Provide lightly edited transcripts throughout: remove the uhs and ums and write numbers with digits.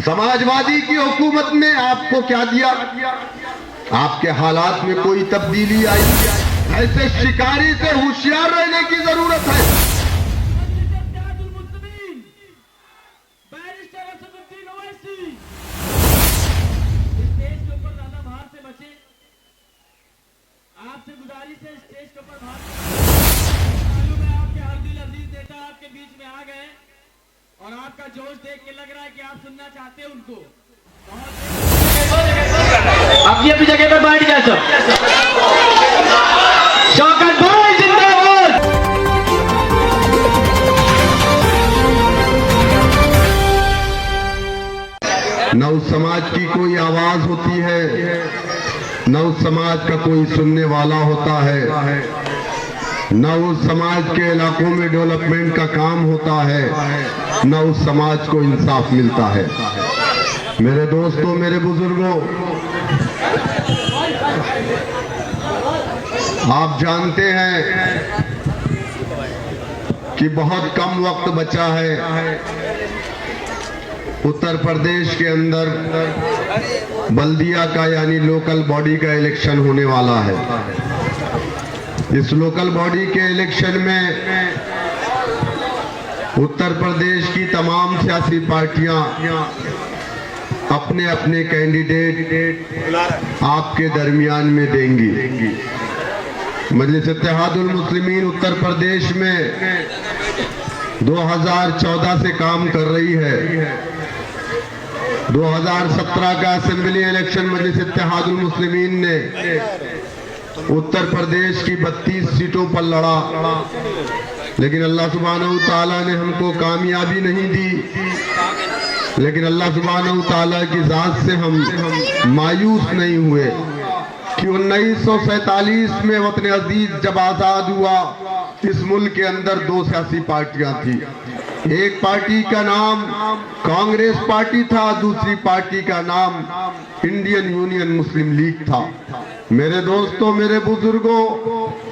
समाजवादी की हुकूमत ने आपको क्या दिया? आपके हालात में कोई तब्दीली आई? ऐसे शिकारी से होशियार रहने की जरूरत है। आपसे गुजारिश है स्टेज के ऊपर मालूम है आपके हर दिल अजीज नेता आपके बीच में आ गए और आपका जोश देख के लग रहा है कि आप सुनना चाहते हैं उनको। अपनी अपनी जगह पर बैठ जाए सब। शौकत भाई जिंदाबाद। न उस समाज की कोई आवाज होती है, न उस समाज का कोई सुनने वाला होता है, न उस समाज के इलाकों में डेवलपमेंट का काम होता है, न उस समाज को इंसाफ मिलता है। मेरे दोस्तों, मेरे बुजुर्गों, आप जानते हैं कि बहुत कम वक्त बचा है। उत्तर प्रदेश के अंदर बल्दिया का यानी लोकल बॉडी का इलेक्शन होने वाला है। इस लोकल बॉडी के इलेक्शन में उत्तर प्रदेश की तमाम सियासी पार्टियां अपने अपने कैंडिडेट आपके दरमियान में देंगी। मजलिस इत्तेहादुल मुस्लिमीन उत्तर प्रदेश में 2014 से काम कर रही है। 2017 का असेंबली इलेक्शन मजलिस इत्तेहादुल मुस्लिमीन ने उत्तर प्रदेश की 32 सीटों पर लड़ा, लेकिन अल्लाह सुब्हानहू ताला ने हमको कामयाबी नहीं दी। लेकिन अल्लाह सुब्हानहू ताला की जात से हम मायूस नहीं हुए कि 1947 में वतन अजीज जब आजाद हुआ, इस मुल्क के अंदर 2 सियासी पार्टियां थी। एक पार्टी का नाम कांग्रेस पार्टी था, दूसरी पार्टी का नाम इंडियन यूनियन मुस्लिम लीग था। मेरे दोस्तों, मेरे बुजुर्गों,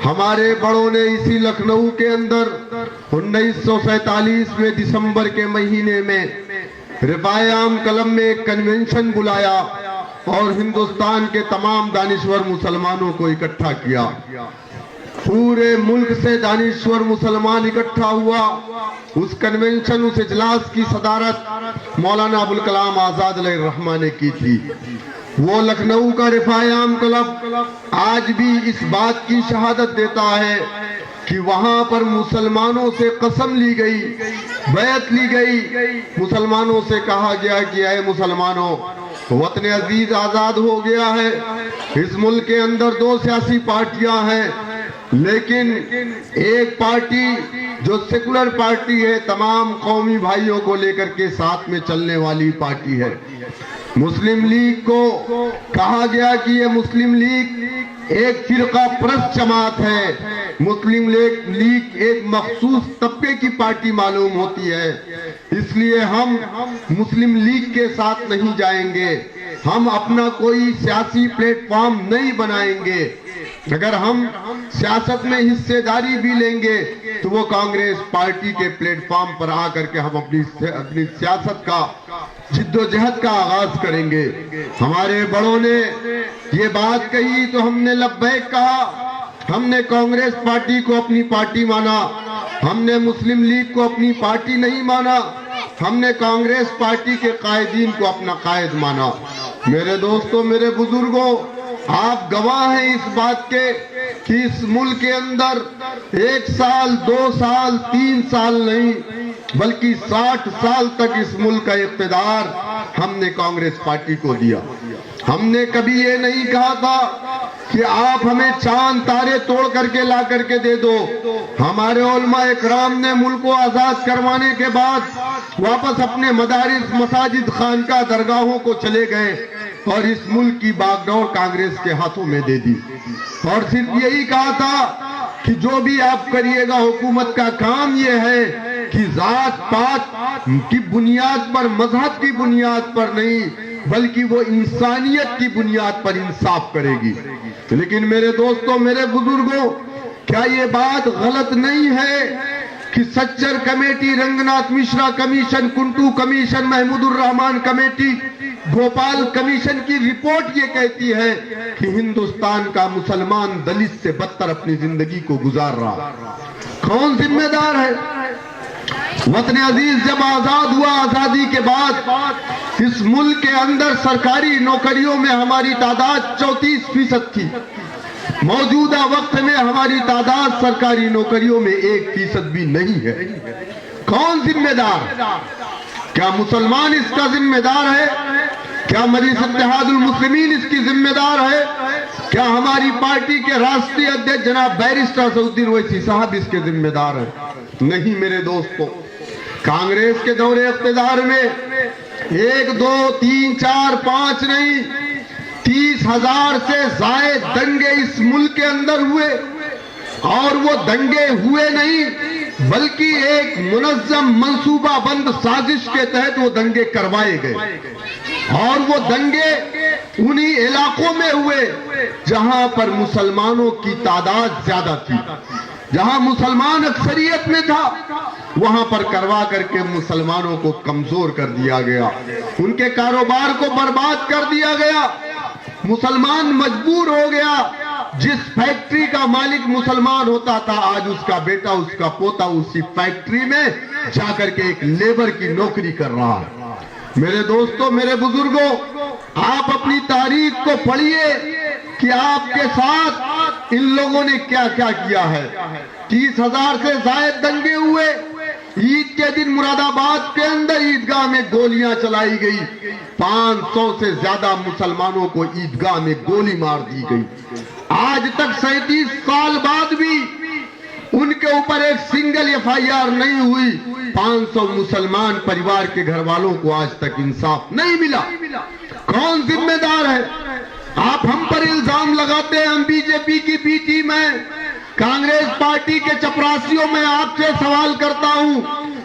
हमारे बड़ों ने इसी लखनऊ के अंदर 1947 में दिसंबर के महीने में रिफाए आम कलम में एक कन्वेंशन बुलाया और हिंदुस्तान के तमाम दानिश्वर मुसलमानों को इकट्ठा किया। पूरे मुल्क से दानिश्वर मुसलमान इकट्ठा हुआ। उस कन्वेंशन, उस इजलास की सदारत मौलाना अबुल कलाम आजाद अलैहिर्रहमा ने की थी। वो लखनऊ का रिफाए आम क्लब आज भी इस बात की शहादत देता है कि वहां पर मुसलमानों से कसम ली गई, बैत ली गई। मुसलमानों से कहा गया कि ऐ मुसलमानों, वतन अजीज आजाद हो गया है। इस मुल्क के अंदर 2 सियासी पार्टियां हैं, लेकिन एक पार्टी जो सेकुलर पार्टी है, तमाम कौमी भाइयों को लेकर के साथ में चलने वाली पार्टी है। मुस्लिम लीग को कहा गया कि ये मुस्लिम लीग एक फिरका परस्त जमात है। मुस्लिम लीग एक मखसूस तबके की पार्टी मालूम होती है, इसलिए हम मुस्लिम लीग के साथ नहीं जाएंगे। हम अपना कोई सियासी प्लेटफॉर्म नहीं बनाएंगे। अगर हम सियासत में हिस्सेदारी भी लेंगे तो वो कांग्रेस पार्टी के प्लेटफॉर्म पर आकर के हम अपनी सियासत का जिद्दोजहद का आगाज करेंगे। हमारे बड़ों ने ये बात कही तो हमने लब्बैक कहा। हमने कांग्रेस पार्टी को अपनी पार्टी माना, हमने मुस्लिम लीग को अपनी पार्टी नहीं माना, हमने कांग्रेस पार्टी के कायदीन को अपना कायद माना। मेरे दोस्तों, मेरे बुजुर्गों, आप गवाह हैं इस बात के कि इस मुल्क के अंदर 1 साल, 2 साल, 3 साल नहीं, बल्कि 60 साल तक इस मुल्क का इख्तिदार हमने कांग्रेस पार्टी को दिया। हमने कभी ये नहीं कहा था कि आप हमें चांद तारे तोड़ करके ला करके दे दो। हमारे उलमा इकराम ने मुल्क को आजाद करवाने के बाद वापस अपने मदारिस, मसाजिद, खानका, दरगाहों को चले गए और इस मुल्क की बागडोर कांग्रेस के हाथों में दे दी। और सिर्फ यही कहा था कि जो भी आप करिएगा, हुकूमत का काम ये है कि जात पात की बुनियाद पर, मजहब की बुनियाद पर नहीं, बल्कि वो इंसानियत की बुनियाद पर इंसाफ करेगी। लेकिन मेरे दोस्तों, मेरे बुजुर्गों, क्या ये बात गलत नहीं है कि Sachar committee, Ranganath Mishra commission, Kundu commission, Mahmoodur Rahman committee, Bhopal commission की रिपोर्ट ये कहती है कि हिंदुस्तान का मुसलमान दलित से बदतर अपनी जिंदगी को गुजार रहा। कौन जिम्मेदार है? वतन अजीज जब आजाद हुआ, आजादी के बाद इस मुल्क के अंदर सरकारी नौकरियों में हमारी तादाद 34% थी। मौजूदा वक्त में हमारी तादाद सरकारी नौकरियों में 1% भी नहीं है। कौन जिम्मेदार? क्या मुसलमान इसका जिम्मेदार है? क्या मजलिस इत्तेहादुल मुस्लिमीन इसकी जिम्मेदार है? क्या हमारी पार्टी के राष्ट्रीय अध्यक्ष जनाब बैरिस्टर असदुद्दीन ओवैसी साहब इसके जिम्मेदार हैं? नहीं मेरे दोस्तों, कांग्रेस के दौरे इख्तिदार में 1, 2, 3, 4, 5 नहीं, 30,000 से जायद दंगे इस मुल्क के अंदर हुए। और वो दंगे हुए नहीं, बल्कि एक मुनज़्ज़म मंसूबा बंद साजिश के तहत वो दंगे करवाए गए। और वो दंगे उन्हीं इलाकों में हुए जहां पर मुसलमानों की तादाद ज्यादा थी, जहां मुसलमान अक्सरियत में था, वहां पर करवा करके मुसलमानों को कमजोर कर दिया गया, उनके कारोबार को बर्बाद कर दिया गया। मुसलमान मजबूर हो गया। जिस फैक्ट्री का मालिक मुसलमान होता था, आज उसका बेटा, उसका पोता उसी फैक्ट्री में जाकर के एक लेबर की नौकरी कर रहा है। मेरे दोस्तों, मेरे बुजुर्गों, आप अपनी तारीख को पढ़िए कि आपके साथ इन लोगों ने क्या क्या किया है। 30,000 से जायद दंगे हुए। ईद के दिन मुरादाबाद के अंदर ईदगाह में गोलियां चलाई गई। 500 से ज्यादा मुसलमानों को ईदगाह में गोली मार दी गई। आज तक 37 साल बाद भी उनके ऊपर एक सिंगल FIR नहीं हुई। 500 मुसलमान परिवार के घर वालों को आज तक इंसाफ नहीं मिला। कौन जिम्मेदार है? आप हम पर इल्जाम लगाते हैं, हम बीजेपी की बी टीम है। कांग्रेस पार्टी के चपरासियों में आपसे सवाल करता हूं,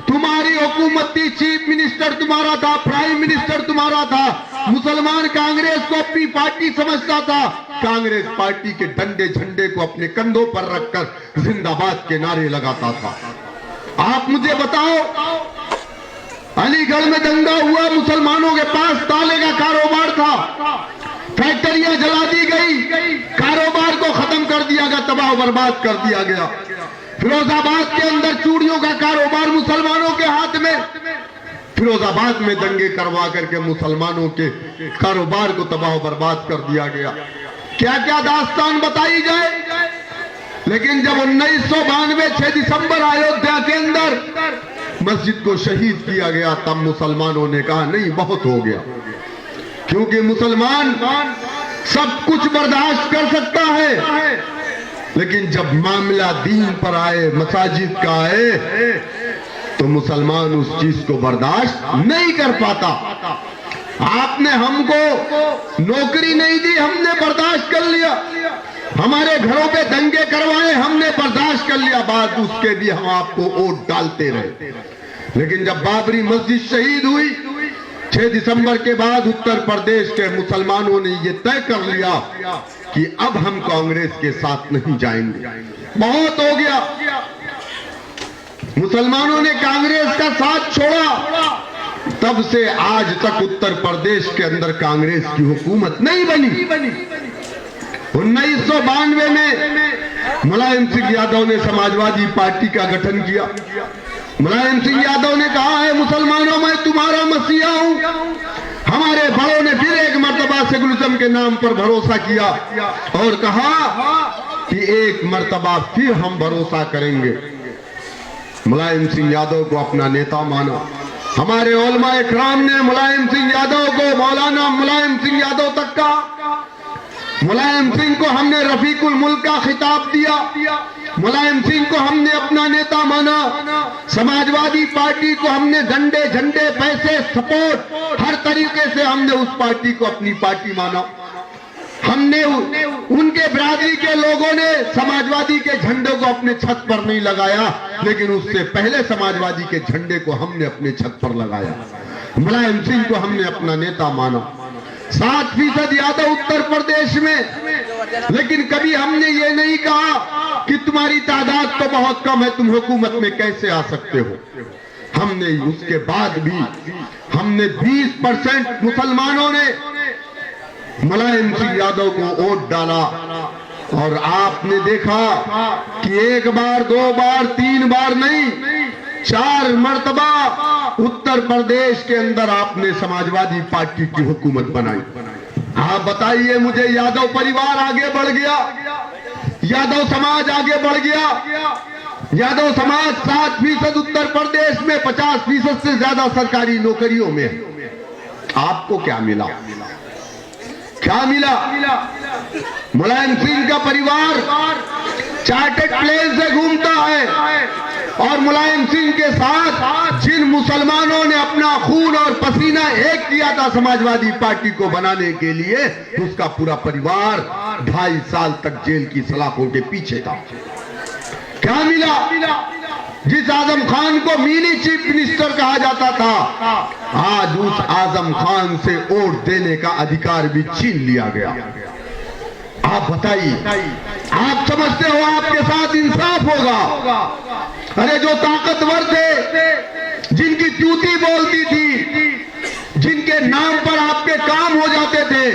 तुम्हारी हुकूमत थी, चीफ मिनिस्टर तुम्हारा था, प्राइम मिनिस्टर तुम्हारा था, मुसलमान कांग्रेस को अपनी पार्टी समझता था, कांग्रेस पार्टी के डंडे झंडे को अपने कंधों पर रखकर जिंदाबाद के नारे लगाता था। आप मुझे बताओ, अलीगढ़ में दंगा हुआ, मुसलमानों के पास ताले का कारोबार था, फैक्ट्रियां जला दी गई, कारोबार को खत्म कर दिया गया, तबाह बर्बाद कर दिया गया। फिरोजाबाद के अंदर चूड़ियों का कारोबार मुसलमानों के हाथ में, फिरोजाबाद में दंगे करवा करके मुसलमानों के कारोबार को तबाह बर्बाद कर दिया गया। क्या क्या दास्तान बताई जाए। लेकिन जब 1992 6 दिसंबर अयोध्या के अंदर मस्जिद को शहीद किया गया, तब मुसलमानों ने कहा नहीं, बहुत हो गया। क्योंकि मुसलमान सब कुछ बर्दाश्त कर सकता है, लेकिन जब मामला दीन पर आए, मसाजिद का आए, तो मुसलमान उस चीज को बर्दाश्त नहीं कर पाता। आपने हमको नौकरी नहीं दी, हमने बर्दाश्त कर लिया। हमारे घरों पे दंगे करवाए, हमने बर्दाश्त कर लिया। बाद उसके भी हम आपको वोट डालते रहे। लेकिन जब बाबरी मस्जिद शहीद हुई 6 दिसंबर के बाद, उत्तर प्रदेश के मुसलमानों ने यह तय कर लिया कि अब हम कांग्रेस के साथ नहीं जाएंगे। बहुत हो गया। मुसलमानों ने कांग्रेस का साथ छोड़ा। तब से आज तक उत्तर प्रदेश के अंदर कांग्रेस की हुकूमत नहीं बनी। 1992 में मुलायम सिंह यादव ने समाजवादी पार्टी का गठन किया। मुलायम सिंह यादव ने कहा है, मुसलमानों मैं तुम्हारा मसीहा हूं। हमारे बड़ों ने फिर एक मर्तबा सेकुलरिज्म के नाम पर भरोसा किया और कहा कि एक मर्तबा फिर हम भरोसा करेंगे। मुलायम सिंह यादव को अपना नेता माना। हमारे उलमाए इकराम ने मुलायम सिंह यादव को मौलाना मुलायम सिंह यादव तक कहा। मुलायम सिंह को हमने रफीकुल मुल्क का खिताब दिया। मुलायम सिंह को हमने अपना नेता माना। समाजवादी पार्टी को हमने झंडे झंडे पैसे सपोर्ट हर तरीके से हमने उस पार्टी को अपनी पार्टी माना। हमने उनके बिरादरी के लोगों ने समाजवादी के झंडे को अपने छत पर नहीं लगाया, लेकिन उससे पहले समाजवादी के झंडे को हमने अपने छत पर लगाया। मुलायम सिंह को हमने अपना नेता माना। 7% यादव उत्तर प्रदेश में, लेकिन कभी हमने ये नहीं कहा कि तुम्हारी तादाद तो बहुत कम है, तुम हुकूमत में कैसे आ सकते हो। हमने उसके बाद भी हमने 20% मुसलमानों ने मुलायम सिंह यादव को वोट डाला, और आपने देखा कि एक बार, दो बार, तीन बार नहीं, 4 मर्तबा उत्तर प्रदेश के अंदर आपने समाजवादी पार्टी की हुकूमत बनाई। आप बताइए मुझे, यादव परिवार आगे बढ़ गया, यादव समाज आगे बढ़ गया। यादव समाज 7% उत्तर प्रदेश में, 50% से ज्यादा सरकारी नौकरियों में है। आपको क्या मिला? क्या मिला? मुलायम सिंह का परिवार चार्टर्ड प्लेन से घूमता है, और मुलायम सिंह के साथ जिन मुसलमानों ने अपना खून और पसीना एक किया था समाजवादी पार्टी को बनाने के लिए, उसका पूरा परिवार 2.5 साल तक जेल की सलाखों के पीछे था। क्या मिला? जिस आजम खान को मिनी चीफ मिनिस्टर कहा जाता था, आज उस आजम खान से वोट देने का अधिकार भी छीन लिया गया। आप बताइए, आप समझते हो आपके साथ इंसाफ होगा? अरे जो ताकतवर थे, जिनकी चूती बोलती थी, जिनके नाम पर आपके काम हो जाते थे,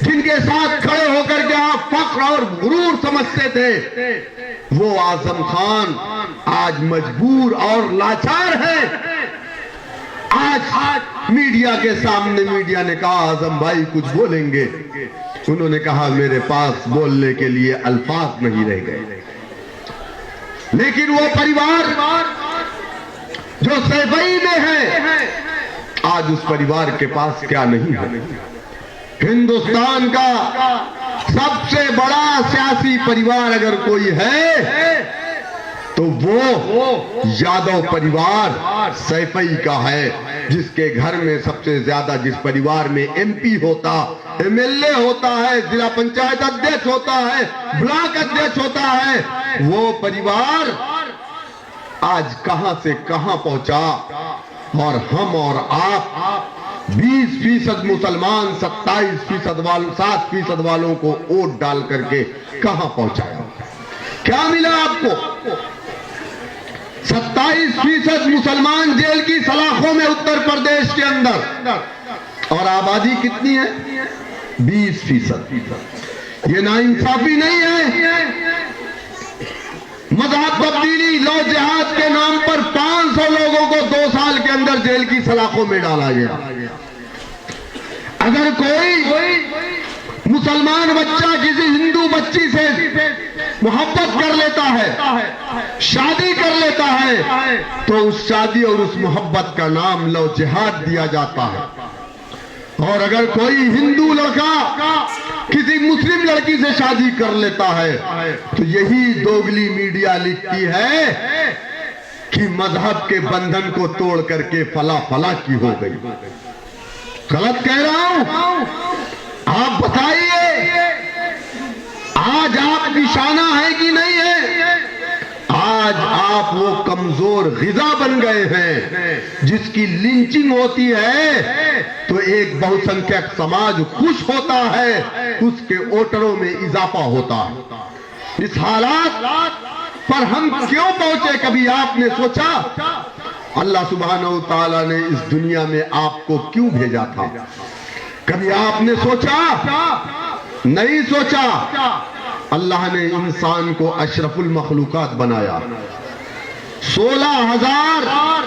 जिनके साथ खड़े होकर के आप फख्र और गुरूर समझते थे, वो आजम खान आज मजबूर और लाचार है। आज मीडिया के सामने मीडिया ने कहा आजम भाई कुछ बोलेंगे, उन्होंने कहा मेरे पास बोलने के लिए अल्फाज नहीं रह गए। लेकिन वो परिवार जो सैफई में है, आज उस परिवार के पास क्या नहीं है? हिंदुस्तान का सबसे बड़ा सियासी परिवार अगर कोई है तो वो यादव परिवार सैफई का है, जिसके घर में सबसे ज्यादा, जिस परिवार में एमपी होता, एमएलए होता है, जिला पंचायत अध्यक्ष होता है, ब्लॉक अध्यक्ष होता है, वो परिवार आज कहां से कहां पहुंचा, और हम और आप 20% मुसलमान 7% वालों को वोट डाल करके कहां पहुंचाया? क्या मिला आपको? 27% मुसलमान जेल की सलाखों में उत्तर प्रदेश के अंदर, और आबादी कितनी है? 20%। ये नाइंसाफी नहीं है? मजहब तब्दीली, लौ जिहाद के नाम पर 500 लोगों को 2 साल के अंदर जेल की सलाखों में डाला गया। अगर कोई मुसलमान बच्चा किसी हिंदू बच्ची से मोहब्बत कर लेता है, शादी कर लेता है, तो उस शादी और उस मोहब्बत का नाम लौ जिहाद दिया जाता है। और अगर कोई हिंदू लड़का किसी मुस्लिम लड़की से शादी कर लेता है, तो यही दोगली मीडिया लिखती है कि मजहब के बंधन को तोड़ करके फला फला की हो गई। गलत कह रहा हूं? आप बताइए, आज आप निशाना है कि नहीं है? आज आप वो कमजोर ग़िज़ा बन गए हैं जिसकी लिंचिंग होती है तो एक बहुसंख्यक समाज खुश होता है, उसके वोटरों में इजाफा होता है। इस हालात पर हम क्यों पहुंचे? कभी आपने सोचा अल्लाह सुब्हानहू तआला ने इस दुनिया में आपको क्यों भेजा था? कभी आपने सोचा? नहीं सोचा। अल्लाह ने इंसान को अशरफुल मखलूकात बनाया। 16,000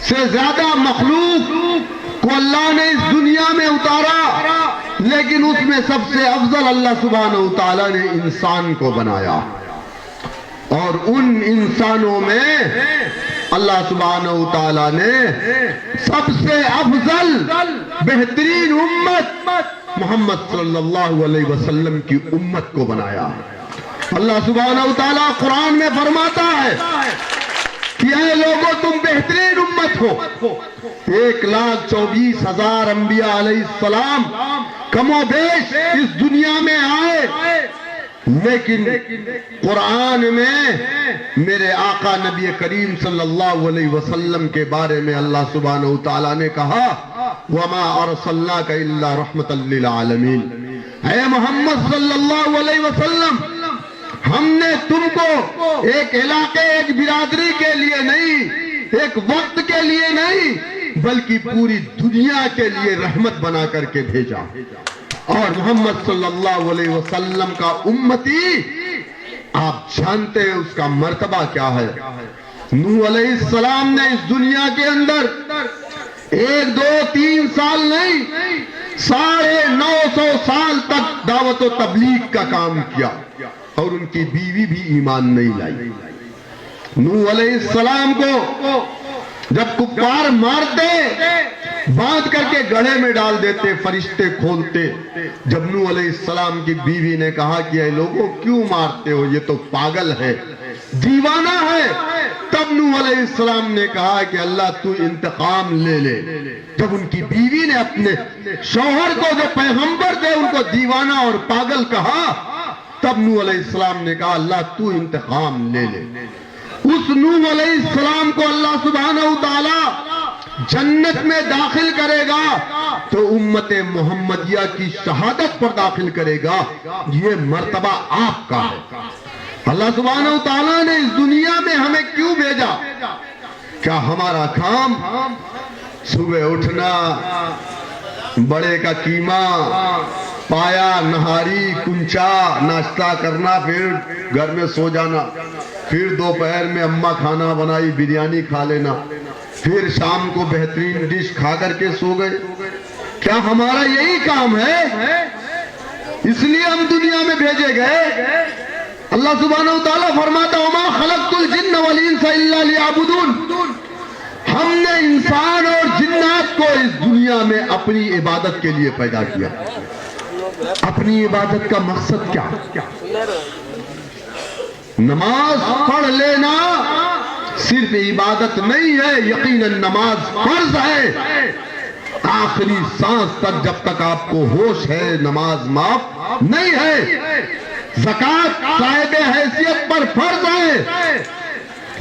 से ज्यादा मखलूक को अल्लाह ने इस दुनिया में उतारा, लेकिन उसमें सबसे अफजल अल्लाह सुब्हानहू तआला ने इंसान को बनाया। और उन इंसानों में अल्लाह सुब्हानहू तआला ने सबसे अफजल बेहतरीन उम्मत मोहम्मद सल्लल्लाहु अलैहि वसल्लम की उम्मत को बनाया। अल्लाह सुब्हानहू तआला कुरान में फरमाता है कि ऐ लोगों तुम बेहतरीन उम्मत हो। 1,24,000 अंबिया अलैहिस्सलाम कमोबेश इस दुनिया में आए, लेकिन कुरान में मेरे आका नबी करीम सल्लल्लाहु अलैहि वसल्लम के बारे में अल्लाह सुब्हानहू तआला ने कहा वमा अरसलनाका इल्ला रहमतल लिल आलमीन। ऐ मोहम्मद सल्लल्लाहु अलैहि वसल्लम, हमने तुमको एक इलाके, एक बिरादरी के लिए नहीं, एक वक्त के लिए नहीं, बल्कि पूरी दुनिया के लिए रहमत बना करके भेजा। और मोहम्मद सल्लल्लाहु अलैहि वसल्लम का उम्मती, आप जानते हैं उसका मर्तबा क्या है। नूह अलैहिस्सलाम ने इस दुनिया के अंदर 1, 2, 3 साल नहीं, 950 साल तक दावत व तबलीग का काम किया और उनकी बीवी भी ईमान नहीं लाई। नूह अलैहिस्सलाम को जब कुफ्फार मारते, बांध करके गड्ढे में डाल देते, फरिश्ते खोलते। जब नूह अलैहिस्सलाम की बीवी ने कहा कि ऐ लोगों क्यों मारते हो, ये तो पागल है, दीवाना है, तब नूह अलैहिस्सलाम ने कहा कि अल्लाह तू इंतकाम ले ले। जब उनकी बीवी ने अपने शौहर को, जो पैगंबर थे, उनको दीवाना और पागल कहा, तब नूह अलैहिस्सलाम ने कहा अल्लाह तू इंतकाम ले ले। उस नूह अलैहिस्सलाम को अल्लाह सुब्हानहू तआला जन्नत में दाखिल करेगा तो उम्मत मोहम्मदिया की शहादत पर दाखिल करेगा। ये मर्तबा आपका है। अल्लाह सुब्हानहू तआला ने इस दुनिया में हमें क्यों भेजा? क्या हमारा काम सुबह उठना, बड़े का कीमा, पाया, नहारी, कुंचा, नाश्ता करना, फिर घर में सो जाना, फिर दोपहर में अम्मा खाना बनाई, बिरयानी खा लेना, फिर शाम को बेहतरीन डिश खा करके सो गए? क्या हमारा यही काम है? इसलिए हम दुनिया में भेजे गए। अल्लाह सुब्हानहू तआला फरमाता वमा खलक़तुल जिन्न वल इंसा इल्ला लियअबुदून। हमने इंसान और जिन्नात को इस दुनिया में अपनी इबादत के लिए पैदा किया। अपनी इबादत का मकसद क्या? नमाज पढ़ लेना सिर्फ इबादत नहीं है, यकीनन नमाज फर्ज है। आखिरी सांस तक जब तक आपको होश है नमाज माफ नहीं है। ज़कात साहिब हैसियत पर फर्ज है,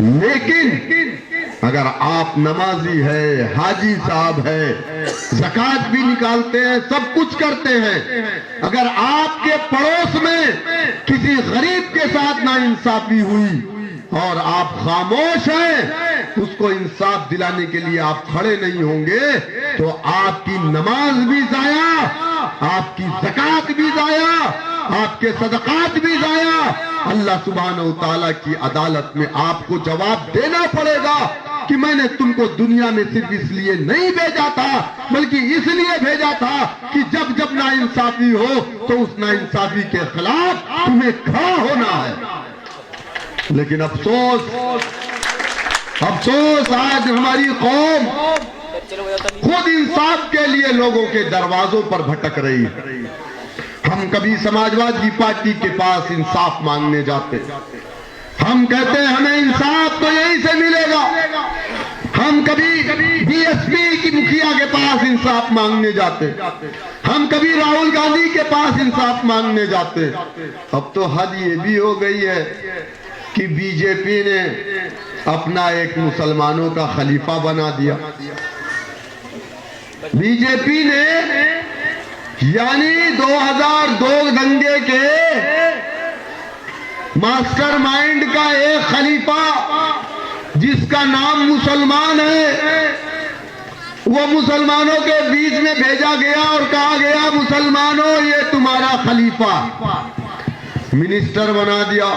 लेकिन अगर आप नमाजी है, हाजी साहब है, ज़कात भी निकालते हैं, सब कुछ करते हैं, अगर आपके पड़ोस में किसी गरीब के साथ नाइंसाफी हुई और आप खामोश हैं, उसको इंसाफ दिलाने के लिए आप खड़े नहीं होंगे, तो आपकी नमाज भी जाया, आपकी ज़कात भी जाया, आपके सदकात भी जाया। अल्लाह सुब्हानहू तआला की अदालत में आपको जवाब देना पड़ेगा कि मैंने तुमको दुनिया में सिर्फ इसलिए नहीं भेजा था, बल्कि इसलिए भेजा था कि जब जब नाइंसाफी हो तो उस नाइंसाफी के खिलाफ तुम्हें खड़ा होना है। लेकिन अफसोस आज हमारी कौम खुद इंसाफ के लिए लोगों के दरवाजों पर भटक रही है। हम कभी समाजवादी पार्टी के पास इंसाफ मांगने जाते, हम कहते हैं हमें इंसाफ तो यहीं से मिलेगा। हम कभी बीएसपी की मुखिया के पास इंसाफ मांगने जाते, हम कभी राहुल गांधी के पास इंसाफ मांगने जाते। अब तो हद ये भी हो गई है कि बीजेपी ने अपना एक मुसलमानों का खलीफा बना दिया। बीजेपी ने यानी 2002 दंगे के मास्टरमाइंड का एक खलीफा जिसका नाम मुसलमान है, वो मुसलमानों के बीच में भेजा गया और कहा गया मुसलमानों ये तुम्हारा खलीफा, मिनिस्टर बना दिया।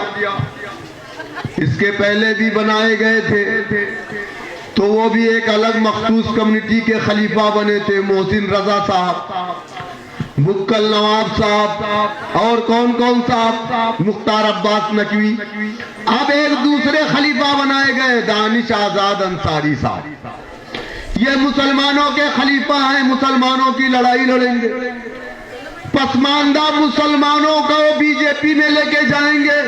इसके पहले भी बनाए गए थे तो वो भी एक अलग मखसूस कम्युनिटी के खलीफा बने थे, मोहसिन रजा साहब, बुक्कल नवाब साहब और कौन कौन साहब, मुख्तार अब्बास नकवी। अब एक दूसरे खलीफा बनाए गए, दानिश आजाद अंसारी साहब। ये मुसलमानों के खलीफा हैं, मुसलमानों की लड़ाई लड़ेंगे, पसमानदा मुसलमानों को बीजेपी में लेके जाएंगे।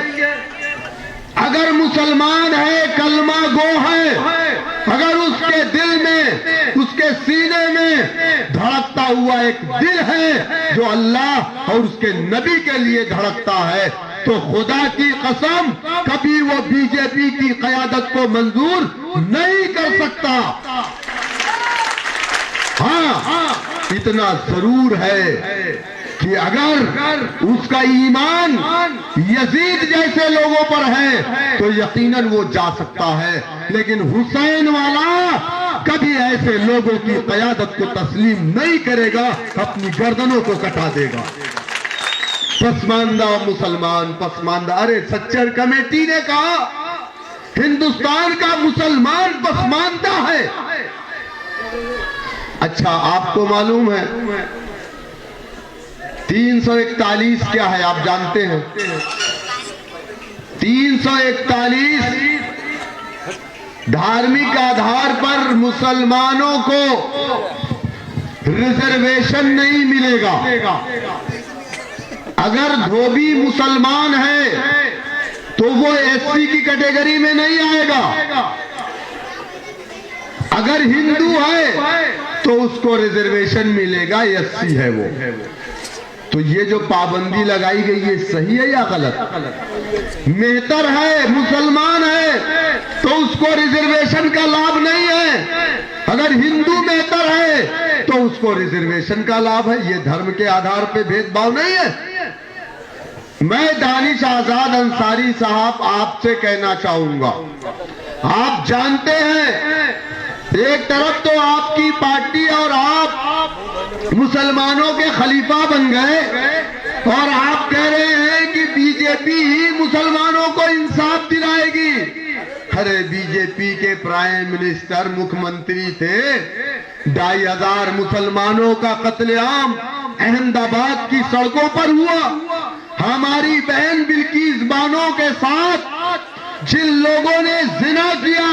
अगर मुसलमान है, कलमा गो है, अगर उसके दिल में, उसके सीने में धड़कता हुआ एक दिल है जो अल्लाह और उसके नबी के लिए धड़कता है, तो खुदा की कसम कभी वो बीजेपी की क़यादत को मंजूर नहीं कर सकता। हाँ, इतना जरूर है कि अगर उसका ईमान यजीद जैसे लोगों पर है तो यकीनन वो जा सकता है, लेकिन हुसैन वाला कभी ऐसे लोगों की क़यादत को तस्लीम नहीं करेगा, अपनी गर्दनों को कटा देगा। पसमानदा मुसलमान पसमानदा, अरे सच्चर कमेटी ने कहा हिंदुस्तान का मुसलमान पसमानदा है। अच्छा, आपको मालूम है 341 क्या है? आप जानते हैं 341 धार्मिक आधार पर मुसलमानों को रिजर्वेशन नहीं मिलेगा। अगर धोबी मुसलमान है तो वो एससी की कैटेगरी में नहीं आएगा। अगर हिंदू है तो उसको रिजर्वेशन मिलेगा, एससी है वो। तो ये जो पाबंदी लगाई गई है सही है या गलत? मेहतर है, मुसलमान है तो उसको रिजर्वेशन का लाभ नहीं है। अगर हिंदू मेहतर है तो उसको रिजर्वेशन का लाभ है। ये धर्म के आधार पे भेदभाव नहीं है। मैं दानिश आजाद अंसारी साहब आपसे कहना चाहूंगा, आप जानते हैं एक तरफ तो आपकी पार्टी और आप मुसलमानों के खलीफा बन गए और आप कह रहे हैं कि बीजेपी ही मुसलमानों को इंसाफ दिलाएगी। अरे बीजेपी के प्राइम मिनिस्टर मुख्यमंत्री थे, 2500 मुसलमानों का कत्लेआम अहमदाबाद की सड़कों पर हुआ। हमारी बहन बिल्किस बानो के साथ जिन लोगों ने जिना किया,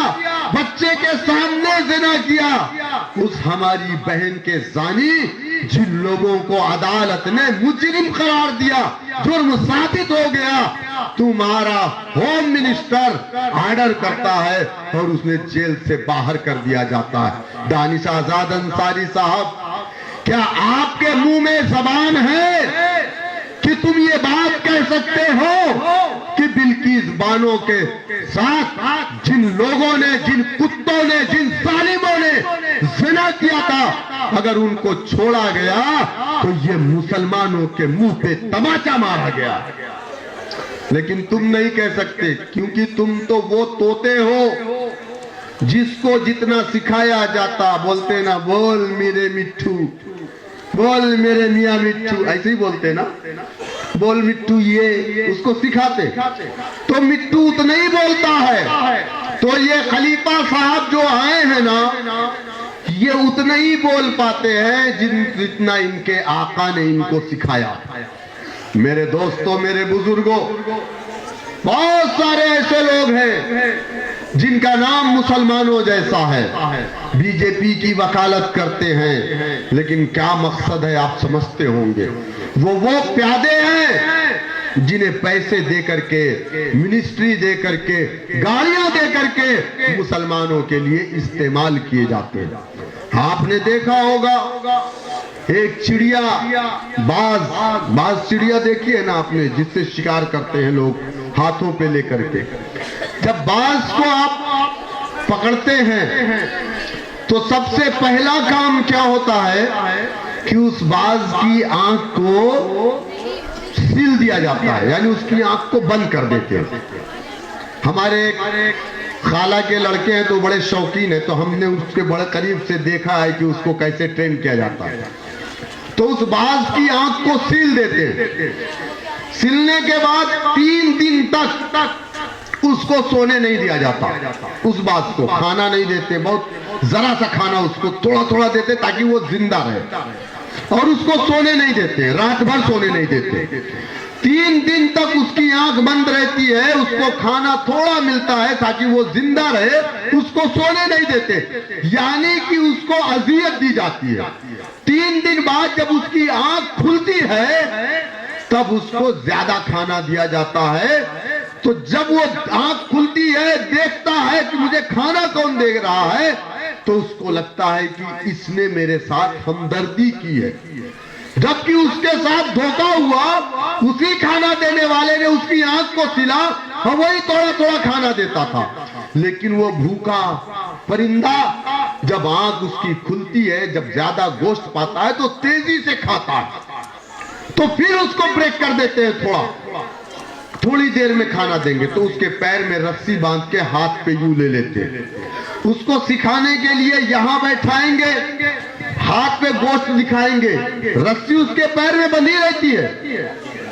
बच्चे के सामने जिना किया, उस हमारी बहन के जानी जिन लोगों को अदालत ने मुजरिम करार दिया, जुर्म साबित हो गया, तुम्हारा होम मिनिस्टर ऑर्डर करता है और उसने जेल से बाहर कर दिया जाता है। दानिश आजाद अंसारी साहब, क्या आपके मुंह में जबान है कि तुम ये बात कह सकते हो कि बिल्किस बानो के साथ जिन लोगों ने, जिन कुत्तों ने, जिन जालिमों ने जिना किया था, अगर उनको छोड़ा गया तो ये मुसलमानों के मुंह पे तमाचा मारा गया? लेकिन तुम नहीं कह सकते, क्योंकि तुम तो वो तोते हो जिसको जितना सिखाया जाता, बोलते ना बोल मेरे मिट्ठू, बोल मेरे मियाँ मिट्टू, ऐसे ही बोलते ना, बोल मिट्टू, ये उसको सिखाते तो मिट्टू उतना ही बोलता है। तो ये खलीफा साहब जो आए हैं ना, ये उतना ही बोल पाते हैं जितना इनके आका ने इनको सिखाया। मेरे दोस्तों, मेरे बुजुर्गों, बहुत सारे ऐसे लोग हैं जिनका नाम मुसलमानों जैसा है, बीजेपी की वकालत करते हैं, लेकिन क्या मकसद है आप समझते होंगे। वो प्यादे हैं जिन्हें पैसे दे करके, मिनिस्ट्री दे करके, गाड़ियां दे करके मुसलमानों के लिए इस्तेमाल किए जाते हैं। आपने देखा होगा एक चिड़िया, बाज चिड़िया देखी है ना आपने, जिससे शिकार करते हैं लोग हाथों पे लेकर के। जब बाज को आप पकड़ते हैं तो सबसे पहला काम क्या होता है कि उस बाज की आंख को सील दिया जाता है, यानी उसकी आंख को बंद कर देते हैं। हमारे खाला के लड़के हैं तो बड़े शौकीन है, तो हमने उसके बड़े करीब से देखा है कि उसको कैसे ट्रेन किया जाता है। तो उस बाज की आंख को सील देते हैं। सिलने के बाद 3 दिन तक उसको सोने नहीं दिया जाता। उस बाज को खाना नहीं देते, बहुत जरा सा खाना उसको थोड़ा थोड़ा देते ताकि वो जिंदा रहे, और उसको सोने नहीं देते, रात भर सोने नहीं देते। 3 दिन तक उसकी आंख बंद रहती है, उसको खाना थोड़ा मिलता है ताकि वो जिंदा रहे, उसको सोने नहीं देते, यानी कि उसको अजियत दी जाती है। 3 दिन बाद जब उसकी आंख खुलती है तब उसको ज्यादा खाना दिया जाता है। तो जब वो आंख खुलती है, देखता है कि मुझे खाना कौन दे रहा है, तो उसको लगता है कि इसने मेरे साथ हमदर्दी की है, जबकि उसके साथ धोखा हुआ, उसी खाना देने वाले ने उसकी आंख को सिला और वही थोड़ा थोड़ा खाना देता था। लेकिन वो भूखा परिंदा जब आंख उसकी खुलती है, जब ज्यादा गोश्त पाता है तो तेजी से खाता है। तो फिर उसको ब्रेक कर देते हैं, थोड़ी देर में खाना देंगे तो उसके पैर में रस्सी बांध के हाथ पे यूं ले लेते हैं। उसको सिखाने के लिए यहां बैठाएंगे, हाथ पे गोश्त दिखाएंगे, रस्सी उसके पैर में बंधी रहती है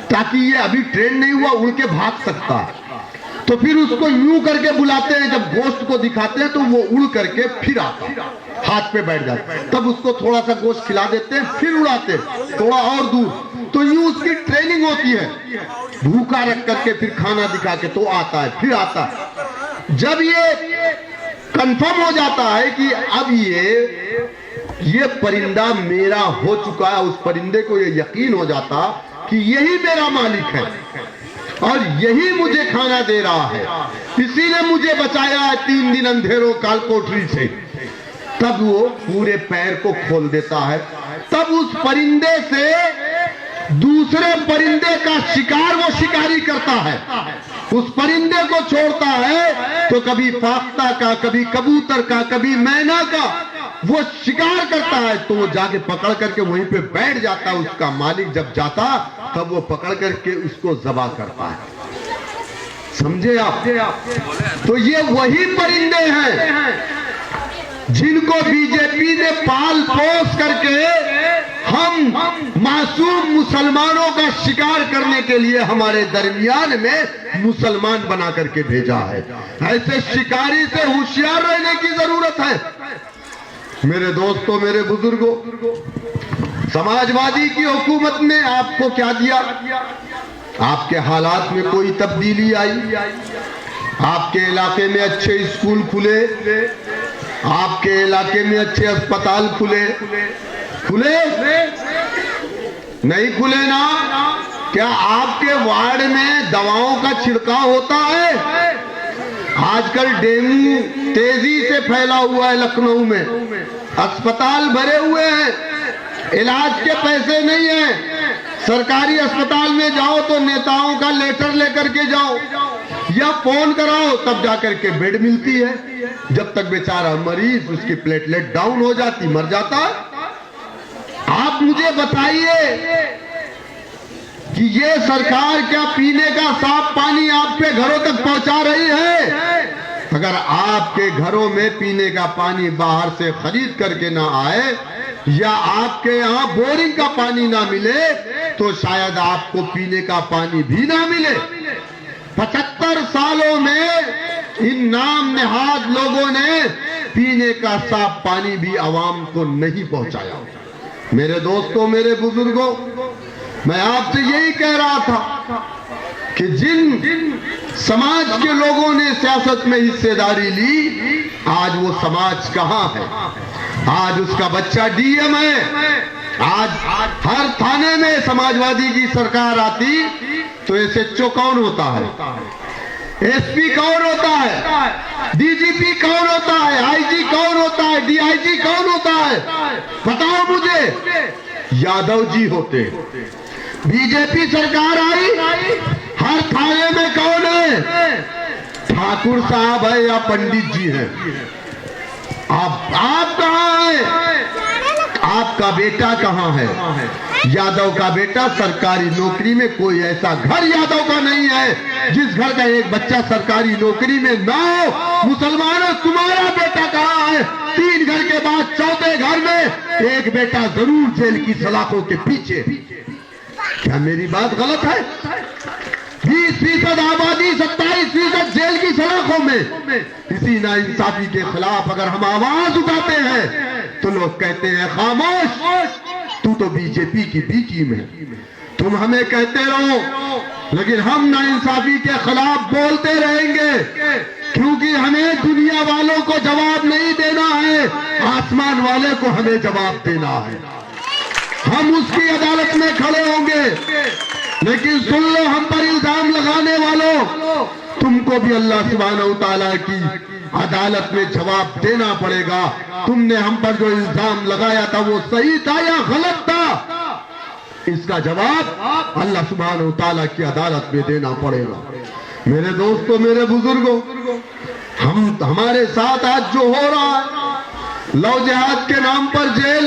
ताकि ये अभी ट्रेन नहीं हुआ, उड़ के भाग सकता है। तो फिर उसको यूं करके बुलाते हैं, जब गोश्त को दिखाते हैं तो वो उड़ करके फिर आता है, हाथ पे बैठ जाता है। तब उसको थोड़ा सा गोश्त खिला देते हैं, फिर उड़ाते हैं थोड़ा और दूर। तो यूं उसकी ट्रेनिंग होती है, भूखा रख करके फिर खाना दिखा के तो आता है, फिर आता है। जब ये कंफर्म हो जाता है कि अब ये परिंदा मेरा हो चुका है, उस परिंदे को ये यकीन हो जाता कि यही मेरा मालिक है और यही मुझे खाना दे रहा है, इसी ने मुझे बचाया है 3 दिन अंधेरों काल कोठरी से, तब वो पूरे पैर को खोल देता है। तब उस परिंदे से दूसरे परिंदे का शिकार वो शिकारी करता है। उस परिंदे को छोड़ता है तो कभी फाख्ता का, कभी कबूतर का, कभी मैना का वो शिकार करता है, तो वो जाके पकड़ करके वहीं पे बैठ जाता है। उसका मालिक जब जाता तब वो पकड़ करके उसको ज़बा करता है। समझे आप? तो ये वही परिंदे हैं जिनको बीजेपी ने पाल पोस करके हम मासूम मुसलमानों का शिकार करने के लिए हमारे दरमियान में मुसलमान बना करके भेजा है। ऐसे शिकारी से होशियार रहने की जरूरत है। मेरे दोस्तों, मेरे बुजुर्गों, समाजवादी की हुकूमत ने आपको क्या दिया? आपके हालात में कोई तब्दीली आई? आपके इलाके में अच्छे स्कूल खुले, आपके इलाके में अच्छे अस्पताल खुले नहीं खुले ना? क्या आपके वार्ड में दवाओं का छिड़काव होता है? आजकल डेंगू तेजी से फैला हुआ है लखनऊ में, अस्पताल भरे हुए हैं, इलाज के पैसे नहीं है। सरकारी अस्पताल में जाओ तो नेताओं का लेटर लेकर के जाओ या फोन कराओ, तब जाकर के बेड मिलती है। जब तक बेचारा मरीज, उसकी प्लेटलेट डाउन हो जाती, मर जाता है। आप मुझे बताइए कि ये सरकार क्या पीने का साफ पानी आपके घरों तक पहुंचा रही है? अगर आपके घरों में पीने का पानी बाहर से खरीद करके ना आए या आपके यहाँ बोरिंग का पानी ना मिले तो शायद आपको पीने का पानी भी ना मिले। 75 सालों में इन नाम नेहाद लोगों ने पीने का साफ पानी भी आवाम को नहीं पहुंचाया। मेरे दोस्तों, मेरे बुजुर्गों, मैं आपसे यही कह रहा था कि जिन समाज के लोगों ने सियासत में हिस्सेदारी ली, आज वो समाज कहां है? आज उसका बच्चा डीएम है। आज हर थाने में समाजवादी की सरकार आती तो एसएचओ कौन होता है? एसपी कौन होता है? डीजीपी कौन होता है? आईजी कौन होता है? डीआईजी कौन होता है? बताओ मुझे। यादव जी होते। बीजेपी सरकार आई, हर थाने में कौन है? ठाकुर साहब है या पंडित जी है? आप कहां है? आपका बेटा कहां है? यादव का बेटा सरकारी नौकरी में। कोई ऐसा घर यादव का नहीं है जिस घर का एक बच्चा सरकारी नौकरी में ना हो। मुसलमानों, तुम्हारा बेटा कहां है? 3 घर के बाद 4थे घर में एक बेटा जरूर जेल की सलाखों के पीछे। क्या मेरी बात गलत है? 20% आबादी, 27% जेल की सलाखों में। इसी नाइंसाफी के खिलाफ अगर हम आवाज उठाते हैं तो लोग कहते हैं खामोश, तू तो बीजेपी की बी टीम है, तुम हमें कहते रहो। लेकिन हम नाइंसाफी के खिलाफ बोलते रहेंगे क्योंकि हमें दुनिया वालों को जवाब नहीं देना है, आसमान वाले को हमें जवाब देना है। हम उसकी अदालत में खड़े होंगे। लेकिन सुन लो, हम पर इल्जाम लगाने वालों, तुमको भी अल्लाह सुब्हानहू तआला की अदालत में जवाब देना पड़ेगा। तुमने हम पर जो इल्जाम लगाया था वो सही था या गलत था, इसका जवाब अल्लाह सुब्हानहू तआला की अदालत में देना पड़ेगा। मेरे दोस्तों, मेरे बुजुर्गों, हमारे साथ आज जो हो रहा है, लव जिहाद के नाम पर जेल,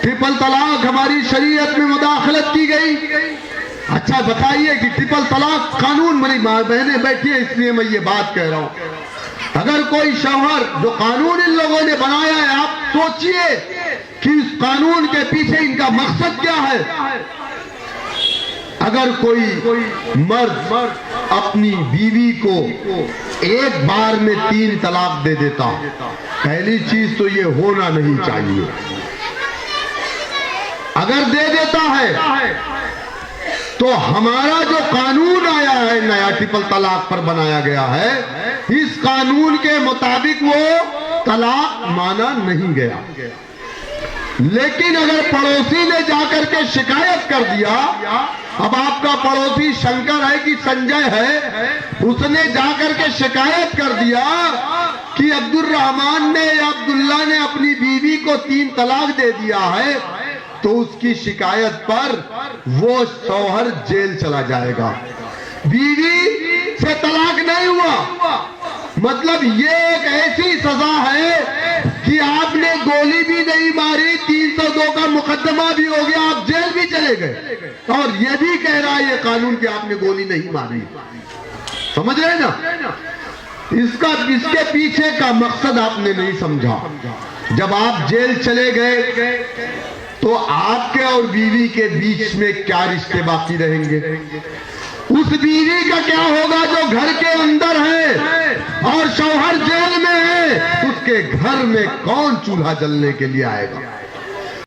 ट्रिपल तलाक हमारी शरीयत में मुदाखलत की गई। अच्छा बताइए कि ट्रिपल तलाक कानून, मेरी माँ बहनें बैठी है इसलिए मैं ये बात कह रहा हूं, अगर कोई शौहर, जो कानून इन लोगों ने बनाया है, आप सोचिए कि इस कानून के पीछे इनका मकसद क्या है। अगर कोई मर्द अपनी बीवी को एक बार में 3 तलाक दे देता, पहली चीज तो ये होना नहीं चाहिए। अगर दे देता है तो हमारा जो कानून आया है नया ट्रिपल तलाक पर बनाया गया है, इस कानून के मुताबिक वो तलाक माना नहीं गया। लेकिन अगर पड़ोसी ने जाकर के शिकायत कर दिया, अब आपका पड़ोसी शंकर है कि संजय है, उसने जाकर के शिकायत कर दिया कि अब्दुल रहमान ने या अब्दुल्ला ने अपनी बीवी को 3 तलाक दे दिया है, तो उसकी शिकायत पर वो शौहर जेल चला जाएगा। बीवी से तलाक नहीं हुआ, मतलब ये एक ऐसी सजा है कि आपने गोली भी नहीं मारी, 302 का मुकदमा भी हो गया, आप जेल भी चले गए, और ये भी कह रहा है ये कानून कि आपने गोली नहीं मारी। समझ रहे ना? इसके पीछे का मकसद आपने नहीं समझा। जब आप जेल चले गए तो आपके और बीवी के बीच में क्या रिश्ते बाकी रहेंगे? उस बीवी का क्या होगा जो घर के अंदर है और शौहर जेल में है? उसके घर में कौन चूल्हा जलने के लिए आएगा?